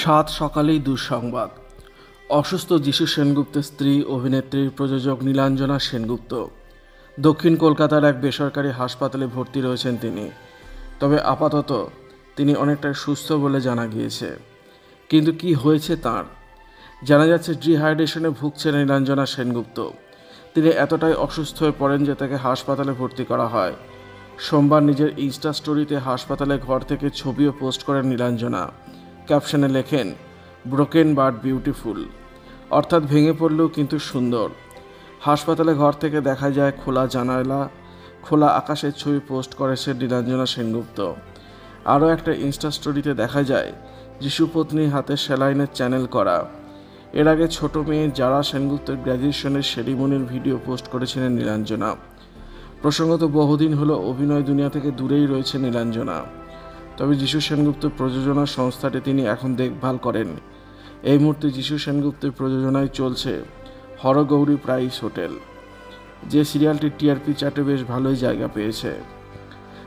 সাত সকালেই দুঃসংবাদ। অসুস্থ যিশু সেনগুপ্তের স্ত্রী অভিনেত্রী প্রযোজক নীলাঞ্জনা সেনগুপ্ত দক্ষিণ কলকাতার এক বেসরকারি হাসপাতালে ভর্তি রয়েছেন তিনি। তবে আপাতত তিনি অনেকটাই সুস্থ বলে জানা গিয়েছে। কিন্তু কি হয়েছে তাঁর? জানা যাচ্ছে ডিহাইড্রেশনে ভুগছেন নীলাঞ্জনা সেনগুপ্ত। তিনি এতটাই অসুস্থ হয়ে পড়েন যে তাকে হাসপাতালে ভর্তি করা হয়। সোমবার নিজের ইনস্টা স্টোরিতে হাসপাতালে ঘর থেকে ছবিও পোস্ট করেন নীলাঞ্জনা। ক্যাপশনে লেখেন, ব্রোকেন বাট বিউটিফুল, অর্থাৎ ভেঙে পড়লেও কিন্তু সুন্দর। হাসপাতালে ঘর থেকে দেখা যায় খোলা জানালা, খোলা আকাশের ছবি পোস্ট করেছে নীলাঞ্জনা সেনগুপ্ত। আরও একটা ইনস্টা স্টোরিতে দেখা যায় যিশুপত্নীর হাতে সেলাইনের চ্যানেল করা। এর আগে ছোট মেয়ে যারা সেনগুপ্তের গ্র্যাজুয়েশনের সেরিমনির ভিডিও পোস্ট করেছিলেন নীলাঞ্জনা। প্রসঙ্গত বহুদিন হলো অভিনয় দুনিয়া থেকে দূরেই রয়েছে নীলাঞ্জনা। তবে যিশু সেনগুপ্ত প্রযোজনা সংস্থাটি তিনি এখন দেখভাল করেন। এই মুহূর্তে যিশু সেনগুপ্তের প্রযোজনায় চলছে হরগৌরী প্রাইস হোটেল, যে সিরিয়ালটি টিআরপি চার্টে বেশ ভালোই জায়গা পেয়েছে।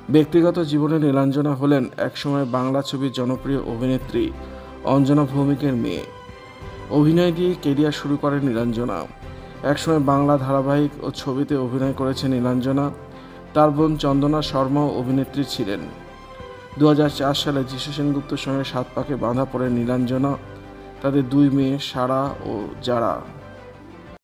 ব্যক্তিগত জীবনে নীলাঞ্জনা হলেন একসময় বাংলা ছবির জনপ্রিয় অভিনেত্রী অঞ্জনা ভৌমিকের মেয়ে। অভিনয় দিয়ে কেরিয়ার শুরু করেন নীলাঞ্জনা। একসময় বাংলা ধারাবাহিক ও ছবিতে অভিনয় করেছেন নীলাঞ্জনা। তার বোন চন্দনা শর্মাও অভিনেত্রী ছিলেন। 2004 সালে যিশু সেনগুপ্তের সঙ্গে সাত পাকে বাঁধা পড়েন নীলাঞ্জনা। তাদের দুই মেয়ে সারা ও যারা।